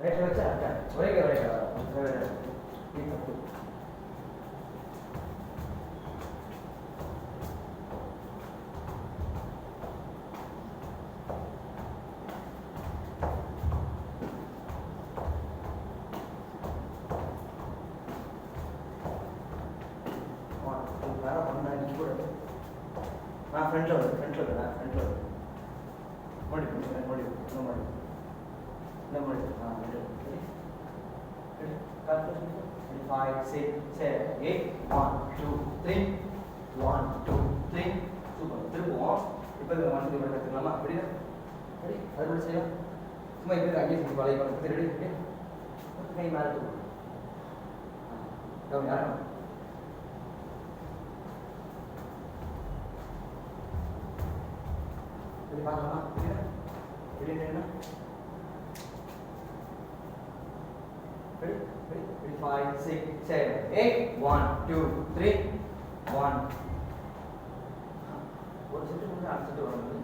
ரைட்ல வச்சா ஒரே கை ரைட்ல front five, six, seven, eight, 1, 2, 3, 1, 2, 3, super. திருப்புவோம். இப்போ இந்த 1 2 3 கத்துக்கலாமா? அப்படியே. ரெடி? அது கூட செய்யலாம். சும்மா இப்படி அங்கே சுத்தி பழைய பண்ணு. ரெடி? ரெடி? கை மேல தூக்கு. கவனி ஆரம்பம். ரெடி பார்க்கலாமா? ரெடி? ரெடி என்ன? Ready? Ready? 5, 6, 7, 8, 1, 2, 3, 1. ஒரு செட்டு முடிஞ்சு அடுத்த செட்டு வரும்.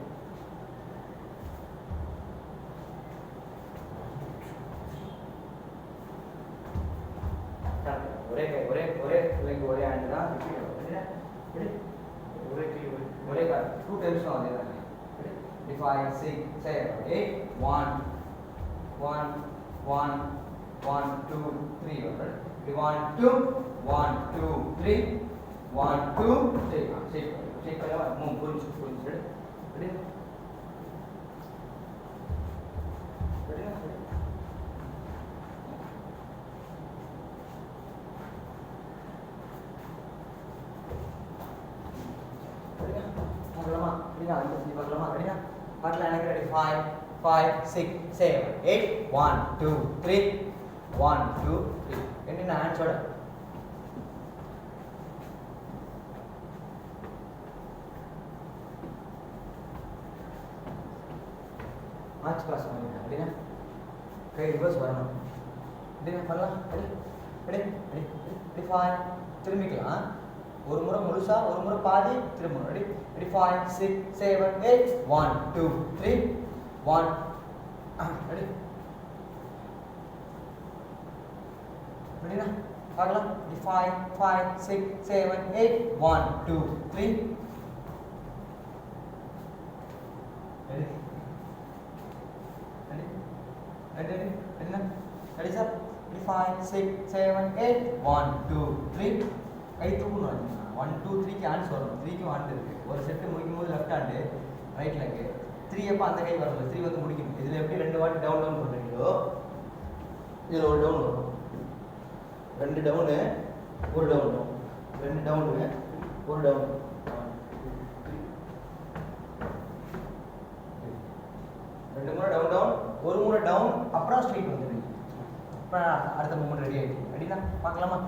ஒரே கை ஒரே லைக் ஒரே ஹேண்ட் தான் ரிப்பீட் ஆகும். ரெடி? ஒரே கை ஒரே கால் 2 டைம்ஸ் தான் அதே தான். ரெடி? 5, 6, 7, 8, 1, 1, 1, 1, 2, 3. Right? 1, 2, 1, 2, 3, 1, 2, shake. Shake करेगा. Move. Punch. Ready? Ready? Ready ना? Ready ना? पकड़ना. Ready ना? इधर पकड़ना. Ready ना? पकड़ लेने के ready. 5, 5, 6, 7, 8, 1, 2, 3. 1, 2, 3. என்ன ஹேண்ட் छोड़ ஆச் பாஸ் பண்ணுங்க. அப்படினா கை ரிவர்ஸ் வரணும். அப்படினா பண்ணலாம். ரெடி? ரெடி? ரெடி? 5 திரும்பிக்கலாம். ஒரு முறை முழுசா ஒரு முறை பாதி திரும்பணும். ரெடி? ரெடி? 5, 6, 7, 8, 1, 2, 3, 1. ரெடி? Ready ना? பார்க்கலாம். 5, 5, 6, 7, 8, 1, 2, 3. Ready? Ready? Ready? Ready ना? Ready sir? 5, 6, 7, 8, 1, 2, 3. கை தூக்கணும். 1, 2, 3 க்கு ஹேண்ட்ஸ் வரும். 3 க்கு ஹேண்ட் இருக்கு. ஒரு செட் முடிக்கும் போது லெஃப்ட் ஹேண்ட் ரைட் லெக். 3 அப்ப அந்த கை வரணும். 3 வந்து முடிக்கணும். இதுல எப்படி ரெண்டு வாட்டி டவுன் டவுன் பண்றீங்களோ இதுல ஒரு டவுன் வரும். ரெண்டு டவுனு ஒரு டவுன் ரெண்டு டவுனு ஒரு டவுன் ரெண்டு முறை டவுன் டவுன் ஒரு முறை டவுன் அப்புறம் ஸ்ட்ரைட் வந்துடுங்க. இப்போ அடுத்த மூமெண்ட் ரெடி ஆகிடுச்சு. ரெடினா பார்க்கலாமா?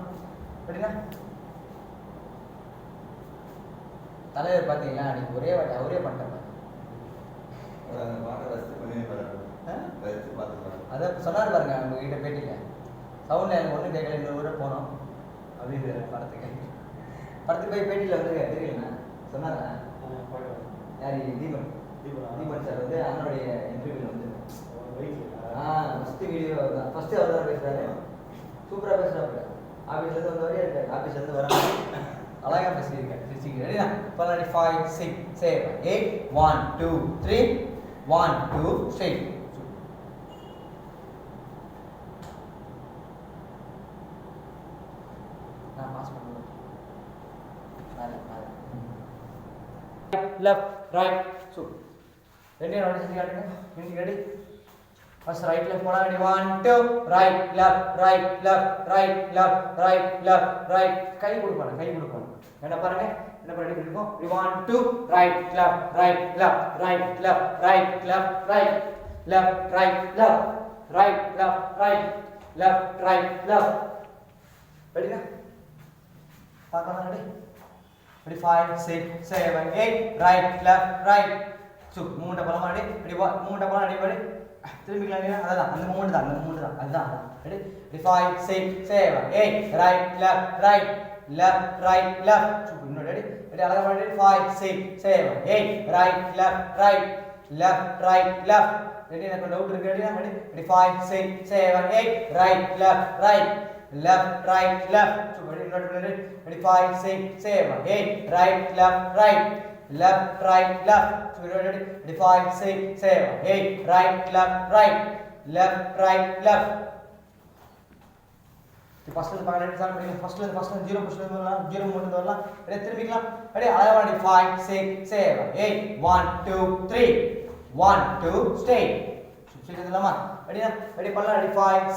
ரெடினா தலைவர் பார்த்தீங்களா அன்னைக்கு ஒரே வாட்டி அவரே பண்ணிட்டாங்க. அதான் சொன்னார் பாருங்க உங்ககிட்ட பேட்டியில் சவுண்டில் எனக்கு ஒன்றும் கேட்கல. இன்னொரு ஊரை போனோம் அப்படின்னு படத்துக்கு போய் பேட்டியில் வந்து தெரியலண்ணா சொன்னாரா? யார்? தீபன் சார் வந்து அண்ணனுடைய இன்டர்வியூவில் வந்து ஃபஸ்ட்டு வீடியோ தான் ஃபஸ்ட்டு அவர் தான் பேசுகிறாரு. சூப்பராக பேசுகிறாப்புல. ஆஃபீஸ்லேருந்து வந்தவரே இருக்காரு. ஆஃபீஸ்லேருந்து வர அழகாக பேசியிருக்காரு. சிரிச்சிங்க. ரெடினா? 5, 6, 7, 8, 1, 2, 3, 1, 2, straight. Left, right, so. Ready? Ready? First right, left, 1, 2, right, left, right, left, right, left, right, left, right. கை கொடுக்கணும். என்ன பாருங்க? என்ன பண்ணிட்டு இருக்கோம்? 1, 2, right, left, right, left, right, left, right, left, right, left, right, left, right, left, right, left, right, left. Ready na? பார்க்கலாம். Ready? Ready? 5, 6, 7, 8, right, left, right. So, moment பலமா ready? Ready moment பலமா ready பண்ணி திரும்பிக்கலாம் இல்லையா? அதான் அந்த moment தான் அதுதான். Ready? 5, 6, 7, 8, right, left, right, left, right, left. So, இன்னும் ரெடி? ரெடி அழகா பண்ணி 5, 6, 7, 8, right, left, right, left, right, left, ready எனக்கு டவுட் இருக்கு ரெடியா ready 5 6 7 8 right left so ready ready 5 6 7 8 right left so ready 5 6 7 8 right left ஃபர்ஸ்ட்ல இருந்து பார்க்கலாம் எக்ஸாம் பண்ணி ஃபர்ஸ்ட்ல இருந்து 0 பொசிஷன்ல வரலாம் 0 மட்டும் வரலாம் ரெடி திரும்பிக்கலாம் ரெடி அதே 5 6 7 8 1 2 3 1 2 ஸ்டே சொல்லிடலாமா ரெடியா ரெடி பண்ணலாம் ரெடி 5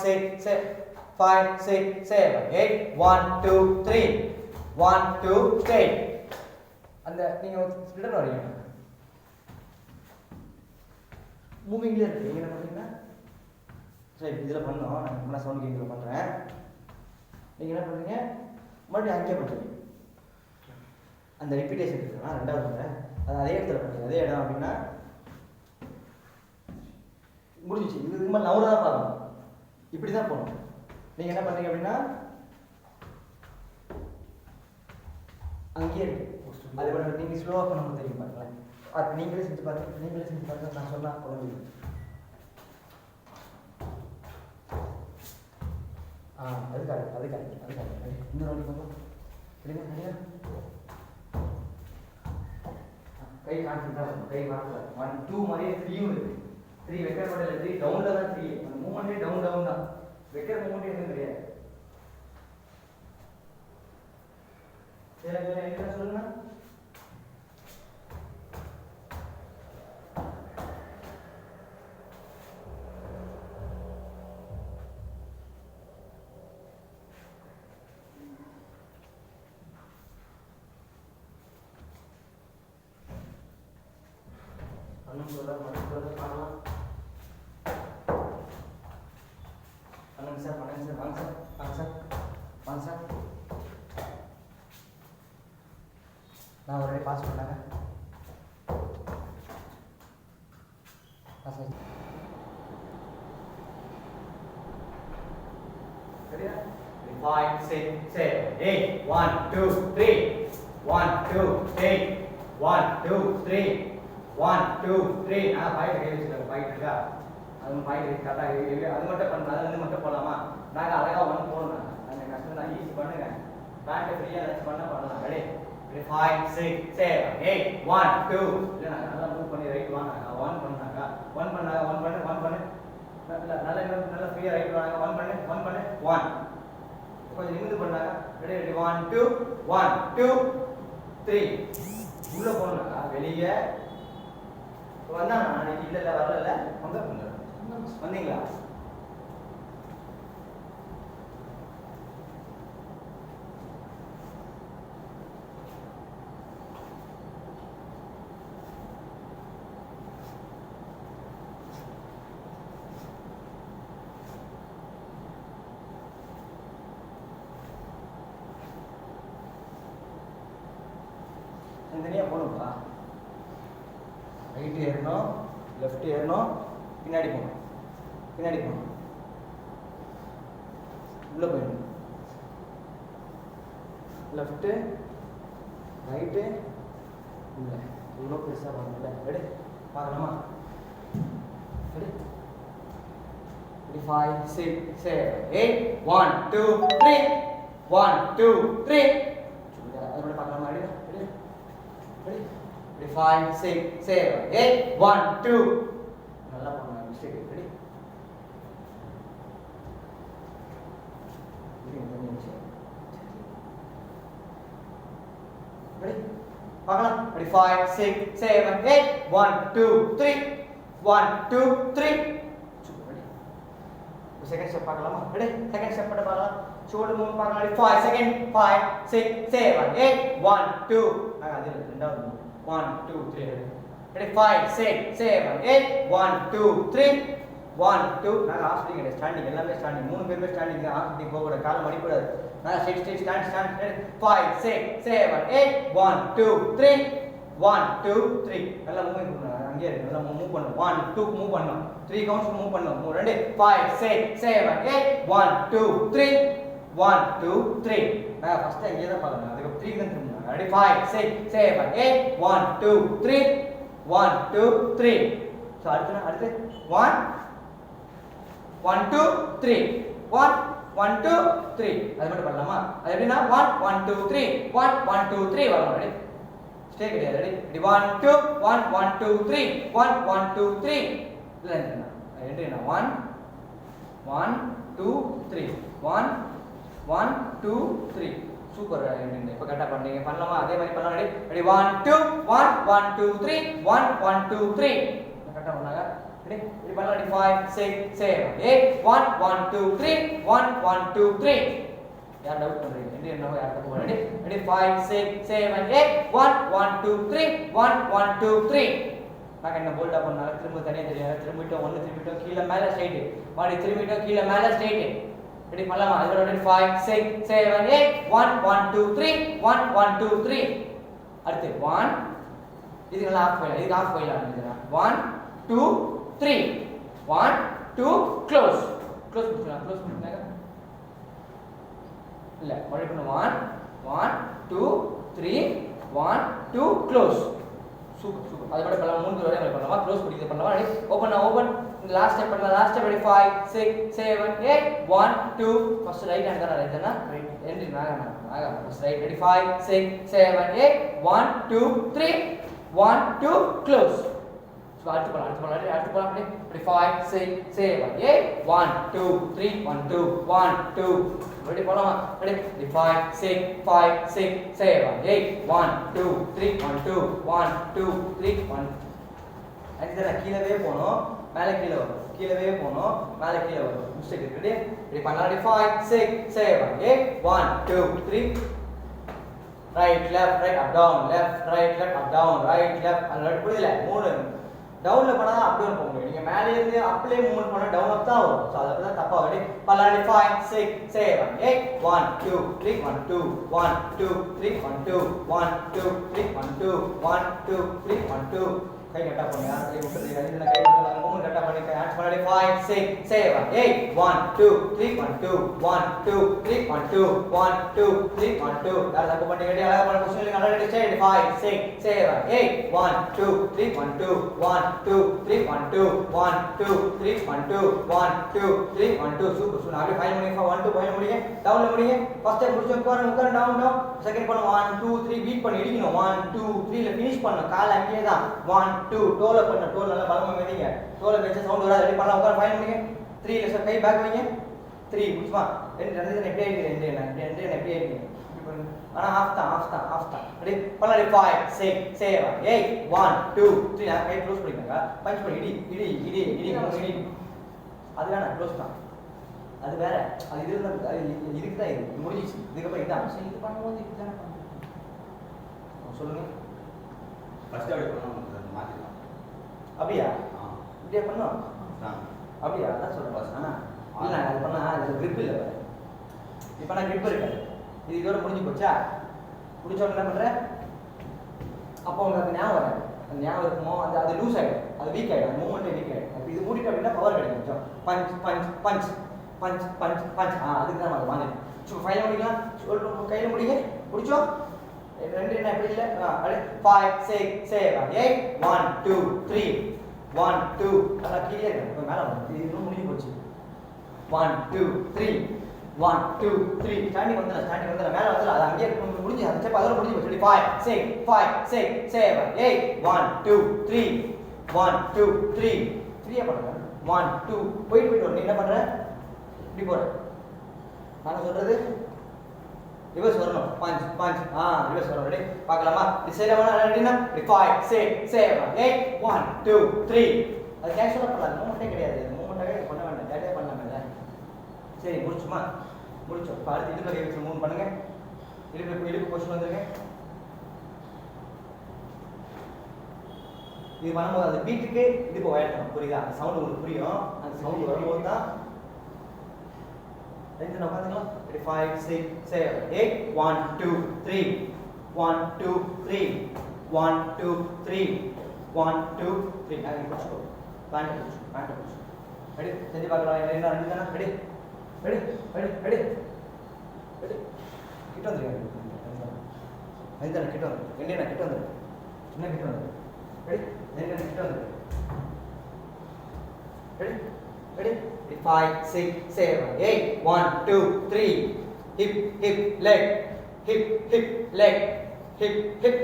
6 7 8 1 2 3 1 2 ஸ்டே அந்த நீங்க ஸ்பிளிட்டர் வரீங்க மூவிங்ல இருக்கு நீங்க என்ன பண்றீங்க சரி இதுல பண்ணோம் நான் சவுண்ட் கேக்குற பண்றேன் நீங்க என்ன பண்றீங்க மறுபடியும் அங்கே பண்றீங்க அந்த ரிப்பீட்டேஷன் இருக்குன்னா ரெண்டாவது முறை அது அதே இடத்துல பண்றீங்க அதே இடம் அப்படின்னா முடிஞ்சிச்சு இது மாதிரி நவர தான் பார்க்கணும் இப்படி தான் போகணும் நீங்க என்ன பண்றீங்க அப்படின்னா அங்கேயே இருக்கு அது பண்ண நீங்க ஸ்லோவா பண்ணணும் தெரியும் பாருங்களேன் அது நீங்களே செஞ்சு பாருங்க நான் சொன்னா குழந்தை அது கரெக்ட் இன்னொரு வாட்டி பார்க்கலாம் சரியா கை கான்சென்ட்ரேட் கை கான்சென்ட்ரேட் 1 2 மாதிரியே 3 இருக்கு 3 வெக்கர் மாடல் 3 டவுன்ல தான் 3 அந்த மூவ்மென்ட்டே டவுன் தான் வெக்கர் மூவ்மென்ட் எதுவும் கிடையாது சரி என்ன சொல்லுங்க நான் ஒரு பாஸ் பண்ணாங்க சரியா 5 6 7 8 1 2 3 1 2 8 1 2 3 1 2 3 நான் ஃபைட் கை வச்சிருக்கேன் ஃபைட் இருக்கா அது ஃபைட் கரெக்டா அது மட்டும் பண்ணா அது மட்டும் போலாமா நாங்க அழகா 1 போறோம் நான் கஷ்டம் தான் ஈஸி பண்ணுங்க பேண்ட் ஃப்ரீயா லட்ச் பண்ணலாம் ரெடி 5 6 7 8 1 2 இல்ல நான் நல்லா மூவ் பண்ணி ரைட் வாங்க 1 பண்ணாங்க 1 பண்ணு நல்லா ஃப்ரீயா ரைட் வாங்க 1 பண்ணு 1 கொஞ்சம் நிமிந்து பண்ணாங்க ரெடி 1 2 1 2 3 உள்ள போனாங்க வெளியே வந்தா நான் இல்ல வரல வந்தீங்களா தனியா போகணும்ப்பா ரைட்டு ஏறணும் லெஃப்ட் ஏறணும் பின்னாடி போகணும் உள்ள போயிடணும் லெஃப்ட்டு ரைட்டு உள்ள இவ்வளோ பெருசாக பண்ணல ரெடி பார்க்கலாமா ரெடி 5 6 7 8 1 2 3 1 2 3 அதோட பார்க்கலாமா ரெடி 5 6 7 8 1 2 நல்லா பண்ணுங்க மிஸ்டேக் ரெடி ரெடி பார்க்கலாம் ரெடி 5 6 7 8 1 2 3 1 2 3 செகண்ட் ஸ்டெப் பார்க்கலாமா ரெடி செகண்ட் ஸ்டெப் பண்ண பார்க்கலாம் ஷோல்டர் மூவ் பார்க்கலாம் ரெடி 5 செகண்ட் 5 6 7 8 1 2 நாங்க அது ரெண்டாவது மூவ் 1 2 3 ரெடி 5 6 7 8 1 2 3 1 2 நாங்க ஆஸ்டிங் கிடையாது ஸ்டாண்டிங் எல்லாமே ஸ்டாண்டிங் மூணு பேருமே ஸ்டாண்டிங் ஆஸ்டிங் போக கூடாது கால் மடி கூடாது நாங்க ஸ்ட்ரெச் ஸ்டாண்ட் ரெடி 5 6 7 8 1 2 3 1 2 3 நல்லா மூவ் பண்ணுங்க அங்கே இருக்கு நல்லா மூவ் பண்ணு 1 2 மூவ் பண்ணனும் 3 கவுண்ட்ஸ் மூவ் பண்ணனும் ரெடி 5 6 7 8 1 2 3 1 2 3 நான் ஃபர்ஸ்ட் அங்கே தான் பாருங்க அதுக்கு 3 தான் திரும்பணும் ரெடி 5 6 7 8 1 2 3 1 2 3 ஸோ அடுத்து 1 1 2 3 1 1 2 3 அது மட்டும் பண்ணலாமா? அது எப்படின்னா 1 1 2 3 1 1 2 3 வரணும். ரெடி ஸ்டே கிடையாது. ரெடி 1 2 1 1 2 3 1 1 2 3 இல்ல என்ன 1 1 2 3 1 1 2 3 சூப்பர். இப்போ கரெக்டாக பண்ணீங்க. பண்ணலாமா? அதே மாதிரி பண்ணலாம். ரெடி 1 2 1 1 2 3 1 1 2 3 கரெக்டாக பண்ணாங்க. ரெடி இப்படி பண்ணலாம். ரெடி 5 6 7 8 1 1 2 3 1 1 2 3 யார் டவுட் பண்றீங்க? என்னவோ யார் தப்பு பண்ணி. ரெடி 5 6 7 8 1 1 2 3 1 1 2 3 நான் என்ன போல்டா பண்ணால திரும்ப தனியா தெரியாது. திரும்பிட்டோம் ஒன்னு திரும்பிட்டோம் கீழ மேல ஸ்ட்ரைட் மாடி திரும்பிட்டோம் கீழ மேல ஸ்ட்ரைட். ரெடி பண்ணலாமா? அதோட ரெடி 5 6 7 8 1 1 2 3 1 1 2 3 அடுத்து 1 இதுக்கு ஆஃப் போயிடலாம். இதுக்கு ஆஃப் போயிடலாம். 1 2 3 1 2 க்ளோஸ் பண்ணலாம். க்ளோஸ் பண்ணுங்க இல்ல மறுபடியும் பண்ணு 1 1 2 3 1 2 க்ளோஸ். சூப்பர். அது மட்டும் பண்ணலாம். மூணு தடவை பண்ணலாமா? க்ளோஸ் பண்ணி பண்ணலாம். ஓபன் இந்த லாஸ்ட் ஸ்டெப் பண்ணலாம். Last step 5 6 7 8 1 2 first right hand தான ரைட் தான ரெண்டு நாக first right. Ready 5 6 7 8 1 2 3 1 2 close. So அடுத்து போலாம். ரெடி 5 6 7 8 1 2 3 1 2 1 2 ரெடி போலாமா? ரெடி 5 6 5 6 7 8 1 2 3 1 2 1 2 3 1 அடுத்து நான் கீழவே போணும் மேலே கீழே வரும். கீழவே போணும் மேலே கீழே வரும். மிஸ்டேக் இருக்கு. ரெடி பண்ணலாம். Ready 5 6 7 8 1 2 3 right left right up down left right left up down right left அது புரியல. மூணு டவுன்ல பண்ணா அப் டவுன் போக முடியும். நீங்க மேலே இருந்து அப்லே மூவ்மெண்ட் பண்ணா டவுன் அப் தான் வரும். சோ அத தான் தப்பா வருது. பண்ணலாம். 5 6 7 8 1 2 3 1 2 1 2 3 1 2 1 2 3 1 2 1 2 3 1 2 கை கட்டா பண்ணுங்க. கை விட்டுறீங்க. இந்த கை விட்டுறீங்க. மூவ்மெண்ட் கட்டா பண்ணிக்க. ஆட் பண்ணி 5 6 7 8 1 2 3 1 2 1 2 3 1 2 1 2 3 1 2 யார தப்பு பண்ணீங்க? அழகா பண்ண கொஸ்டின் நல்லா ரெடி ஸ்டேட் 5 6 7 8 1 2 3 1 2 1 2 3 1 2 1 2 3 1 2 1 2 3 1 2 சூப்பர். அப்படியே ஃபைல் பண்ணி 1 2 ஃபைல் முடிங்க. டவுன்ல முடிங்க. ஃபர்ஸ்ட் டைம் முடிச்சு உட்கார டவுன் செகண்ட் பண்ண 1 2 3 பீட் பண்ணி இடிக்கணும். 1 2 3 ல ஃபினிஷ் பண்ணனும். கால் அங்கேயே தான் 1 2 டோல பண்ண. டோல நல்லா பலமா மெதிங்க. டோல வெச்ச சவுண்ட் வராது. ரெடி பண்ணலாம். உட்கார ஃபைல் முடிங்க. 3 ல கை பேக் வைங்க. 3 முடிச்சுமா. ரெண்டு எப்படி ஆயிடுங்க? ரெண்டு எப்படி ஆயிடுங்க? ஆனா ஆஃப் தான். ரெடி பண்ணலாம். 5 6 7 8 1 2 3 நான் கை க்ளோஸ் பண்ணிக்கங்க. பஞ்ச் பண்ணி இடி அது வேணாம். க்ளோஸ் தான். அது வேற. அது இதுக்கு தான் இது முடிஞ்சிச்சு. இதுக்கு அப்புறம் இதான் சரி இது பண்ணும்போது இதுதானே பண்ணுங்க. சொல்லுங்க. ஃபர்ஸ்ட் அப்படியே பண்ணனும் மாத்திக்கலாம். அப்படியா? இப்படியே பண்ணோம். அப்படியா? அதான் சொல்றேன் பாஸ். இல்ல அது பண்ணா அது grip இல்ல பாரு. இப்போ நான் grip இருக்காது. இது இதோட முடிஞ்சு போச்சா? முடிச்ச உடனே என்ன பண்ற? அப்போ உங்களுக்கு ஞாபகம் வராது. அந்த ஞாபகம் இருக்குமோ அது லூஸ் ஆயிடும். அது வீக் ஆயிடும். மூவ்மெண்ட் வீக் ஆயிடும். அப்ப இது மூடிட்டு அப்படின்னா பவர் கிடைக்கும். கொஞ்சம் பஞ்ச் அதுக்கு தான் நம்ம வாங்க. சோ ஃபைல் முடிக்கலாம். சொல்றோம் கையில முடிங்க. முடிச்சோம். ரெண்டு என்ன இப்படி இல்ல. 5 6 7 8 1 2 3 1 2 நல்லா கிளியர் இருக்கு. மேல வந்து இது முடிஞ்சு போச்சு. 1 2 3 1 2 3 ஸ்டாண்டிங் வந்தல மேல வந்தல அது அங்கேயே முடிஞ்சு அந்த ஸ்டெப் அதோட முடிஞ்சு போச்சு. 5 6 7 8 1 2 3 1 2 3 3 பண்ணுங்க. 1 2 போயிட்டு வர. நீ என்ன பண்ற? இப்படி போற. நான் சொல்றது ரிவர்ஸ் வரணும். பஞ்ச் ரிவர்ஸ் வரணும். ரெடி பார்க்கலாமா? இது சரியா வரணும். ரெடினா 5 6 7 8 1 2 3 அது கேஷுவலா பண்ணலாம். மூவ்மெண்டே கிடையாது. மூவ்மெண்டாவே பண்ண வேண்டாம். டேட்டா பண்ணலாம்ல. சரி முடிச்சுமா? முடிச்சோம். இப்போ அடுத்து இடுப்பு கை வச்சு மூவ் பண்ணுங்க. இடுப்பு பொசிஷன் வந்துருங்க. இது பண்ணும்போது அந்த பீட்டுக்கு இடுப்பு உயர்த்தணும். புரியுதா? அந்த சவுண்ட் உங்களுக்கு புரியும். அந்த சவுண்ட் வரும்போது தான் ரெண்டு உட்காந்துக்கலாம். 5 6 7 8 1 2 3 1 2 3 1 2 3 1 2 3 நான் புடிச்சுக்கோ. பேண்ட் புடிச்சு. ரெடி செஞ்சு பார்க்கலாம். என்ன ரெண்டு தானே? ரெடி கிட்ட வந்துருங்க. ஐந்தான கிட்ட வந்துரு. என்ன கிட்ட வந்துரு. என்ன கிட்ட வந்துரு. ரெடி கிட்ட வந்துரு. ready ready 5 6 7 8 1 2 3 hip hip leg hip hip leg hip hip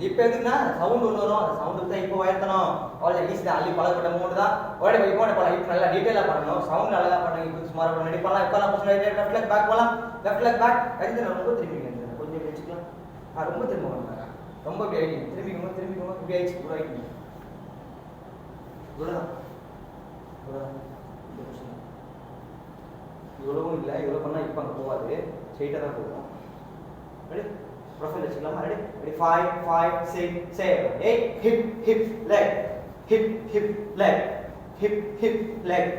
இப்போ எதுக்குன்னா சவுண்ட் ஒன்று வரும் அந்த சவுண்டுக்கு தான் இப்போ உயர்த்தணும் அவ்வளோ ஈஸி தான் அள்ளி பழக்கப்பட்ட மூணு தான் உடனே வைப்போம் போகலாம் இப்போ நல்லா டீட்டெயிலாக பண்ணணும் சவுண்ட் அழகாக பண்ணுங்க இப்போ சுமாராக பண்ண ரெடி பண்ணலாம் இப்போ நான் லெஃப்ட் லெக் பேக் போகலாம் லெஃப்ட் லெக் பேக் கழுத்து ரொம்ப திரும்பிங்க கொஞ்சம் வச்சுக்கலாம் ரொம்ப திரும்ப வேண்டாங்க ரொம்ப இப்படி ஆகிடுங்க திரும்பிக்கோங்க இப்படி ஆயிடுச்சு இவ்வளோ ஆகிடுங்க இவ்வளோதான் இவ்வளவும் இல்லை இவ்வளோ பண்ணால் இப்போ அங்கே போகாது ஸ்ட்ரெயிட்டாக தான் போகும் ரெடி ப்ரொஃபைல் வச்சுக்கலாமா ready ready 5 5 6 7 8 hip hip leg hip hip leg hip hip leg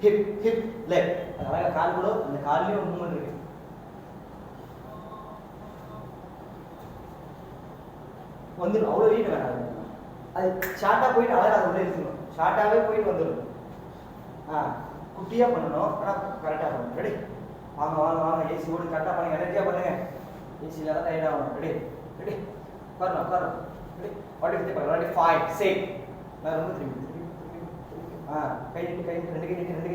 hip hip leg அதனால கால் கூட அந்த கால்லையும் ஒரு மூவ்மெண்ட் இருக்கு வந்துடும் அவ்வளோ வீட்டு வேணாம் அது ஷார்ட்டாக போயிட்டு அழகாக அது உள்ளே இருக்கணும் ஷார்ட்டாகவே போயிட்டு வந்துடும் குட்டியாக பண்ணணும் ஆனால் கரெக்டாக பண்ணணும் ரெடி வாங்க ஏசி ஓடி கரெக்டாக பண்ணுங்க எனர்ஜியாக பண்ணுங்க ஏசியில் தான் டைட் ஆகணும் ரெடி ரெடி உட்காரணும் ரெடி வாட்டி பார்க்கலாம் ரெடி 5 6 நான் ரொம்ப திரும்பி கை நீட்டு ரெண்டு கை நீட்டு ரெண்டு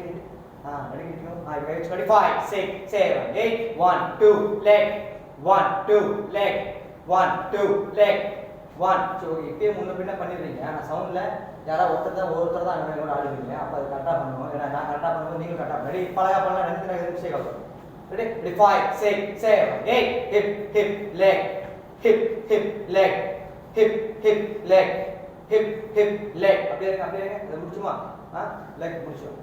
கை நீட்டணும் கை வச்சு ரெடி 5 6 7 8 1 2 leg 1 2 leg 1 2 leg 1 சரி ஓகே இப்பயே முன்ன பின்ன பண்ணிடுறீங்க ஆனால் சவுண்டில் யாராவது ஒருத்தர் தான் அங்கே கூட ஆடுவீங்க அப்போ அது கரெக்டாக பண்ணணும் ஏன்னா நான் கரெக்டாக பண்ணும்போது நீங்களும் கரெக்டாக ரெடி பழகா பண்ணலாம் ரெண்டு மிஸ்டேக் ஆகும் ready ready 5 6 7 8 hip hip leg hip hip leg hip hip leg hip hip leg அப்படியே இருங்க அது முடிச்சுமா leg முடிச்சோம்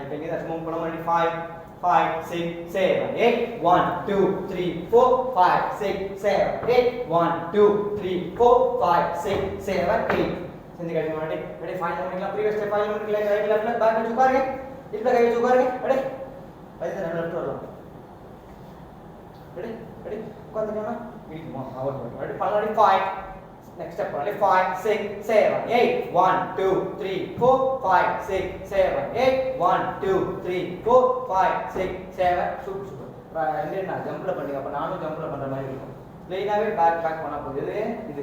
இப்போ இங்கே தான் மூவ் பண்ண ரெடி 5 5 6 7 8 1 2 3 4 5 6 7 8 1 2 3 4 5 6 7 8 செஞ்சு கழிச்சு ரெடி ரெடி ஃபைனல் பண்ணிக்கலாம் ப்ரீவியஸ் ஸ்டெப் ஃபைனல் பண்ணிக்கலாம் ரைட் லெஃப்ட் பேக் வச்சு உட்காருங்க இப்படி கை வச்சு உட்காருங்க ரெடி ரைட் ரெண்டு லெஃப்ட் வரலாம் ready ready உட்கார்ந்துக்கோங்க இடிக்குமா அவுட் ரெடி பண்ணலாம் 5 next step பண்ணலாம் 5 6 7 8 1 2 3 4 5 6 7 8 1 2 3 4 5 6 7 சூப்பர் ரெண்டு நான் ஜம்ப்ல பண்ணீங்க அப்ப நானும் ஜம்ப்ல பண்ற மாதிரி இருக்கும் ப்ளைனாவே பேக் பண்ணா போகுது இது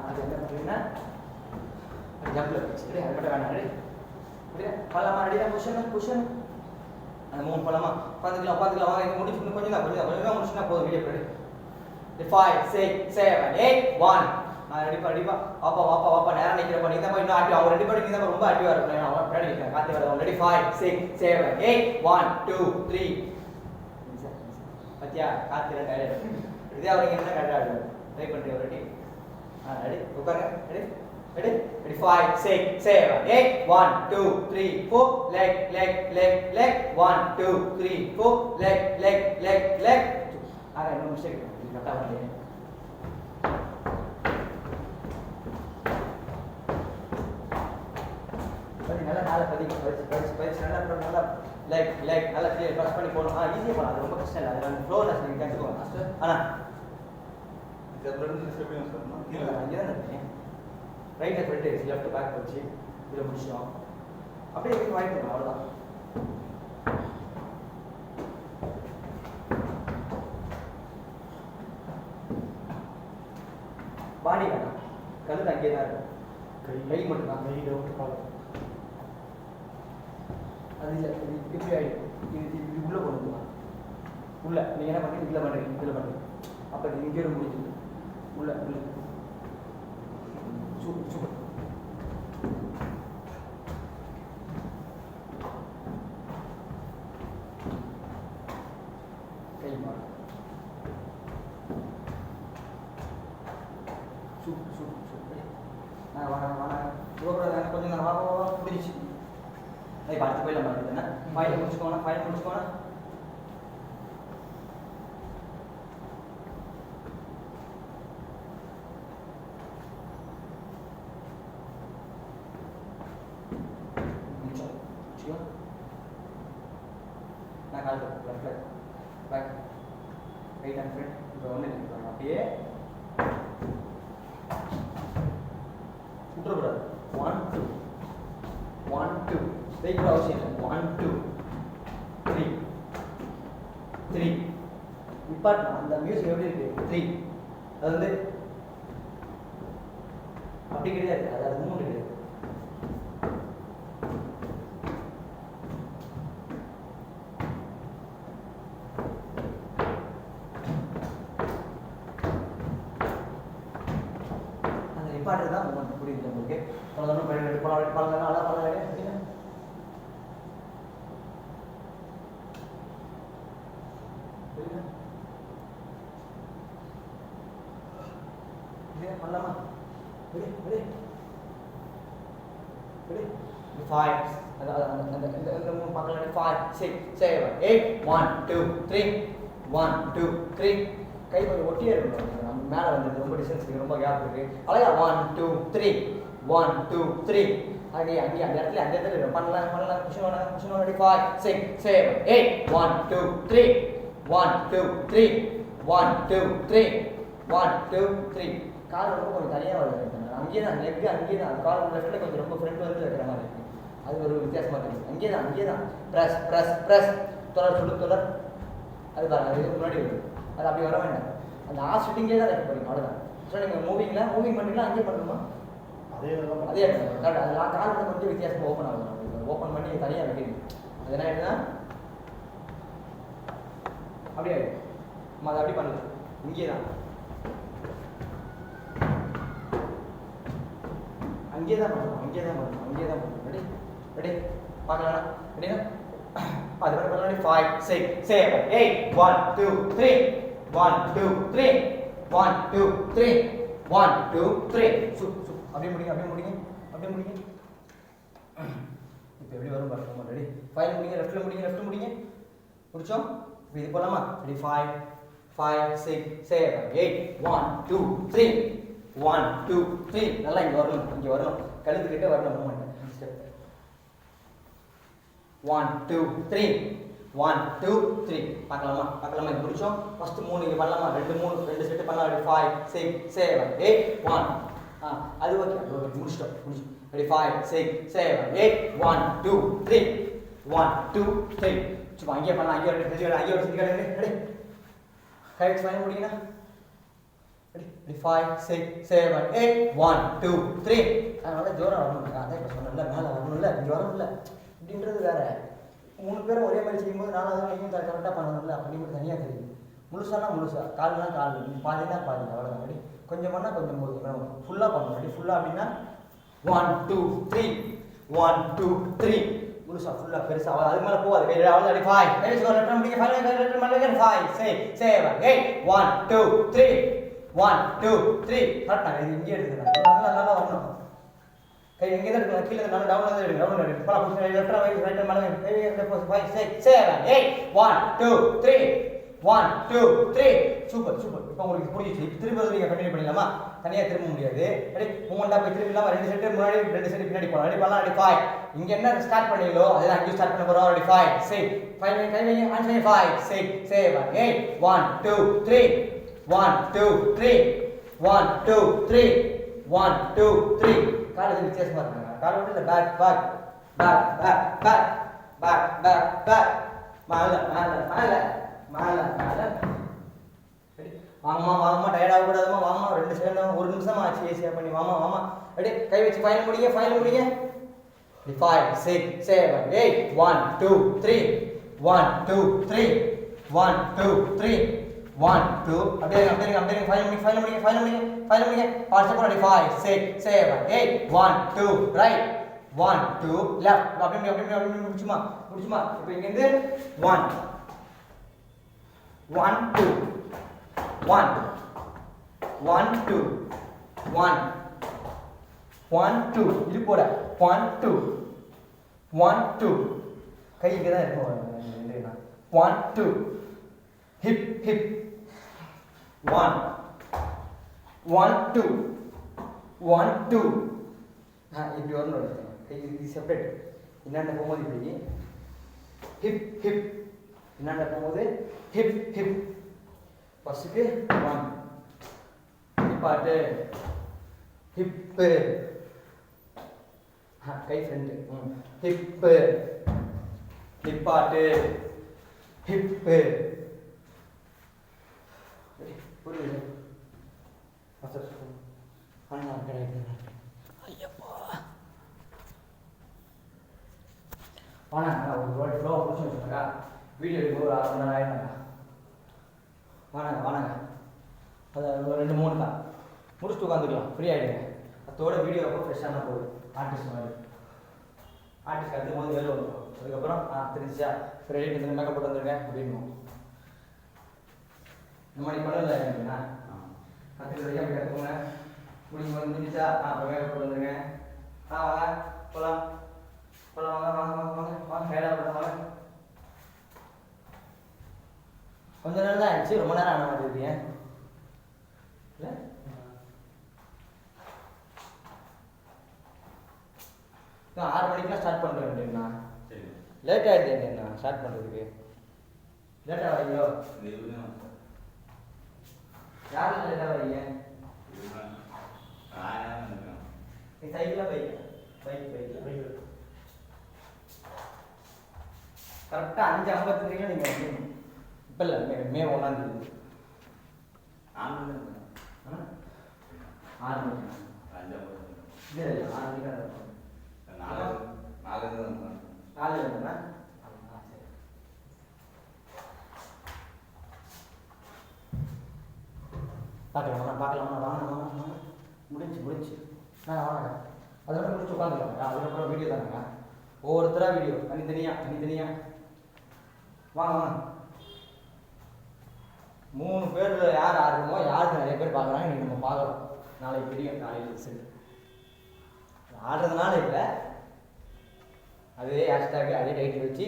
அது என்ன பண்றீங்கன்னா ஜம்ப்ல ரெடி அது மட்டும் வேணாம் ரெடி ரெடி பண்ணலாமா ரெடியா பொசிஷன் அந்த மூணு பண்ணலாமா உட்காந்துக்கலாம் வாங்க இது முடிச்சு கொஞ்சம் தான் முடிச்சுனா போதும் வீடியோ ரெடி 5 6 7 8 1 ரெடிப்பா வாப்பா நேரா நிக்கிறப்ப நீங்க தான் இன்னும் ஆக்டிவ் அவங்க ரெடி பண்ணி நீங்க தான் ரொம்ப ஆக்டிவா இருக்கணும் அவங்க பின்னாடி நிக்கிறேன் காத்து வரது ரெடி 5 6 7 8 1 2 3 பத்தியா காத்து ரெண்டு ரெடி அவருக்கு என்ன கரெக்டா இருக்கு ட்ரை பண்றீங்க ரெடி ரெடி உட்காருங்க ready ready 5 6 7 8 1 2 3 4 leg 1 2 3 4 leg no mistake கரெக்ட்டா பண்ணீங்க பத்தி நல்லா காலை பதிச்சு நல்லா leg நல்லா கிளியர் பிரஸ் பண்ணி போணும் ஈஸியா பண்ணலாம் அது ரொம்ப கஷ்டம் இல்ல அது ஃப்ளோலெஸ் நீங்க கத்துக்கோங்க ஆனா இது ரெண்டு ஸ்டெப் சொல்லணும் இல்ல அங்க தான் இருக்கேன் ரைட் ஃப்ரண்ட் லெஃப்ட் பேக் வச்சு இத முடிச்சோம் அப்படியே இங்க வாங்கிடலாம் அவ்வளவுதான் பாடி வேணாம் கழுத்து அங்கே தான் இருக்கு கை மட்டும் தான் கை டவுட் கால் அது இல்லை இது இப்படி ஆகிடும் இது உள்ளே கொண்டு வந்துடலாம் உள்ள நீங்கள் என்ன பண்ணுறீங்க இதில் பண்ணுறீங்க அப்போ இது இங்கே முடிஞ்சு உள்ள சூப்பர் கை மாறு சூப்பர் வாங்க கொஞ்சம் நான் வா முடிச்சு இப்போ அடுத்த போயிடலாம் பாருங்க என்ன ஃபைல் முடிச்சுக்கோங்க நான் கால் left back right and front இப்போ வந்து அப்படியே விட்டுறக்கூடாது 1 2 வெயிட் கூட அவசியம் இல்லை 1 2 3 இம்பார்ட்டன் அந்த மியூசிக் எப்படி இருக்கு 3 அது வந்து அப்படி கிடையாது, அது மூவ்மெண்ட் கிடையாது. அந்த நிப்பாட்டுறது தான் மூவ்மெண்ட். புரியுது உங்களுக்கு? பலதரம் பல அப்படின்னா பண்ணலாமா? ready ready ready 5 அந்த மூணு பார்க்கலாம். 5 6 7 8 1 2 3 1 2 3 கை கொஞ்சம் ஒட்டியே இருக்கணும். நம்ம மேலே வந்து ரொம்ப டிஸ்டன்ஸ் இருக்கு, ரொம்ப கேப் இருக்கு. அழகா 1 2 3 1 2 3 அங்கே அங்கே அந்த இடத்துல பண்ணலாம். புஷன் ready 5 6 7 8 1 2 3 1 2 3 1 2 3 1 2 3 கால் ரொம்ப கொஞ்சம் தனியாக வருது. அங்கேயே தான் லெக், அங்கேயே தான் கால் லெஃப்ட்டில் கொஞ்சம் ரொம்ப ஃப்ரண்ட் வந்து வைக்கிற மாதிரி இருக்குது. அது ஒரு வித்தியாசமாக தெரியுது. அங்கேயே தான் ப்ரெஸ் ப்ரெஸ் ப்ரெஸ் தொடர் அது பாருங்க, அது முன்னாடி வருது. அது அப்படி வர வேண்டாம். அந்த ஆஃப் சிட்டிங்கே தான் வைக்க போறீங்க, அவ்வளோதான். ஸோ நீங்கள் மூவிங் பண்ணுறீங்களா அங்கேயே பண்ணணுமா? அதே கரெக்ட். அது கால் வந்து கொஞ்சம் வித்தியாசமாக ஓப்பன் ஆகும். ஓப்பன் பண்ணி தனியாக வைக்கிறீங்க. அது என்ன ஆகிடுதுன்னா அப்படியே ஆகிடும். நம்ம அதை அப்படி பண்ணலாம். இங்கே தான் அங்கே தான் பண்ணணும். ரெடி பார்க்கலாம். ரெடினா அது மாதிரி பண்ணலாம். 5 6 7 8 1 2 3 1 2 3 1 2 3 1 2 3 அப்படியே முடிங்க. இப்போ எப்படி வரும் பாருங்க. ரெடி 5 முடிங்க, லெஃப்ட்ல முடிங்க. முடிச்சோம். இப்போ இது போலாமா? ரெடி 5 5 6 7 8 1 2 3 1 2 3 நல்லா இங்கே வரணும். கழுத்துக்கிட்டே வரணும் மூவ்மெண்ட். ஸ்டெப் 1 2 3 1 2 3 பார்க்கலாமா? இது முடிச்சோம். ஃபர்ஸ்ட் 3 இங்கே பண்ணலாமா? 2 செட் பண்ணலாம். 5 6 7 8 1 அது ஓகே. முடிச்சிட்டோம். ரெடி 5 6 7 8 1 2 3 1 2 3 சும்மா அங்கேயே பண்ணலாம். அங்கேயே ஒரு செஞ்சு ரெடி கரெக்ட் ஃபைன் முடியுங்கண்ணா. ready 5 6 7 8 1 2 3 அதனால ஜோரா வரணும். அதான் இப்போ சொன்னல, மேலே வரணும்ல, இங்கே வரணும்ல அப்படின்றது வேற. 3 பேரும் ஒரே மாதிரி செய்யும்போது 4வது நீங்க கரெக்டாக பண்ணணும்ல, அப்படிங்கிறது தனியாக தெரியும். முழுசா கால்னா கால், பாதினா பாதி, அவ்வளோதான். ரெடி கொஞ்சம் பண்ணால் கொஞ்சம் போதும். ஃபுல்லாக பண்ணணும். ரெடி ஃபுல்லாக அப்படின்னா 1 2 3 1 2 3 முழுசா ஃபுல்லாக பெருசாக அது மேலே போகாது. கையில் அவ்வளோ. ரெடி 5 லெட்டர் முடிங்க. 5 6 7 8 1 2 3 1 2 3 கரெக்டாக. இது இங்கே எடுத்துக்கலாம். நல்லா வரணும். கை எங்கே தான் எடுக்கணும்? கீழே நல்லா டவுன் எடுக்கணும். பல புஷன் லெஃப்ட் ரைட் மேலே 5 6 7 8 1 2 3 1 2 3 சூப்பர். இப்போ உங்களுக்கு புரிஞ்சிச்சு. திரும்ப நீங்கள் கண்டினியூ பண்ணிடலாமா? தனியாக திரும்ப முடியாது. ரெடி மூமெண்ட்டாக போய் திரும்ப இல்லாமல் 2 செட்டு முன்னாடி 2 செட்டு பின்னாடி போகலாம். ரெடி பண்ணலாம். ரெடி 5 இங்கே என்ன ஸ்டார்ட் பண்ணீங்களோ அதெல்லாம் அங்கேயும் ஸ்டார்ட் பண்ண போகிறோம். ரெடி 5 6 5 கை வைங்க. 5 6 7 8 1 2 3 1 2 3 1 2 3 1 2 3 கால் இது வித்தியாசமா இருக்காங்க. கால் வந்து இல்லை பேக் மேலே வாங்கம்மா டயர்ட் ஆகக்கூடாதுமா. வாமா 2 செகண்ட் 1 நிமிஷமா ஆச்சு. ஈஸியாக பண்ணி வாமா. ரெடி கை வச்சு ஃபைனல் முடிங்க. 5 6 7 8 1 2 3 1 2 3 1 2 3 1 2 அப்படியே ஃபைனல் முடிங்க. WhatsApp ready 5 6 7 8 1 2 right 1 2 left. அப்படியே முடிச்சுமா. இப்போ இங்கேருந்து 1 1 2 1 1 2 1 1 2 இது போட 1 2 1 2 கை இங்கே தான் இருக்கும். 1 2 ஹிப் 1 1 2 1 2 இப்படி வரணும். கை இது செப்பரேட். இன்னாண்ட போகும்போது இப்படி ஹிப் இன்னாண்ட போகும்போது ஹிப் ஃபர்ஸ்ட்டுக்கு 1 நிப்பாட்டு ஹிப்பு கை ஃப்ரண்ட்டு ஹிப்பு நிப்பாட்டு ஹிப்பு. புரியுது? கிடையாது. வாங்க ஒரு வாட்டி ஃப்ளோ முடிச்சு வச்சுருக்கா வீடியோ எடுக்க ஒரு 1/2 மணி நேரம் ஆகிட்டாங்க. வாங்க அது ஒரு 2-3 தான் முடிச்சுட்டு உட்காந்துக்கலாம், ஃப்ரீ ஆகிடுங்க. அதோட வீடியோ அப்போ ஃப்ரெஷ்ஷான போகுது ஆர்டிஸ்ட் மாதிரி. ஆர்டிஸ்ட் கற்றுக்கும் போது வேலை வந்துடும். அதுக்கப்புறம் தெரிஞ்சா ரெடி பண்ணி மேக்கப் போட்டு வந்துருங்க அப்படின்னு இந்த மாதிரி பண்ணல அப்படின்னா கற்றுக்கிறதுக்கு அப்படி கற்றுக்கோங்க. முடிஞ்சா அப்போ மேக்கப் போட்டு வந்துருங்க. வாங்க போகலாம் வாங்க கைடாக போட வாங்க. கொஞ்ச நேரம் தான் ஆயிடுச்சு, ரொம்ப நேரம் ஆன மாதிரி இருக்கீங்க இல்லை? 6 மணிக்கெலாம் ஸ்டார்ட் பண்ணுறேன் அப்படின்னா லேட் ஆகிடுது என்ன ஸ்டார்ட் பண்ணுறதுக்கு? லேட்டாக வரீங்களோ? யாரும் லேட்டாக வரீங்க? நீ சைக்கிளாக பைக்கில் கரெக்டாக 5:53 நீங்கள் வரணும். இப்போ இல்லை மே 1ஆம் தேதி 6 மணிக்கு இல்லை 6 மணிக்கு நாலு வேணுமா? சரி பார்க்கலாமா வாங்க முடிஞ்சு வாங்க அதோட முடிச்சு உட்காந்துக்கலாங்க. அதுக்கப்புறம் வீடியோ தானேங்க, ஒவ்வொருத்தராக வீடியோ தனித்தனியாக வாங்க 3 பேரில் யார் ஆடுறோமோ யாருக்கு நிறைய பேர் பார்க்குறாங்க. இன்றைக்கி நம்ம பார்க்குறோம், நாளைக்கு தெரியும். காலையில் ரிசல்ட் ஆடுறதுனால இல்லை, அதே ஹேஷ்டேக் அதே டைட்டில் வச்சு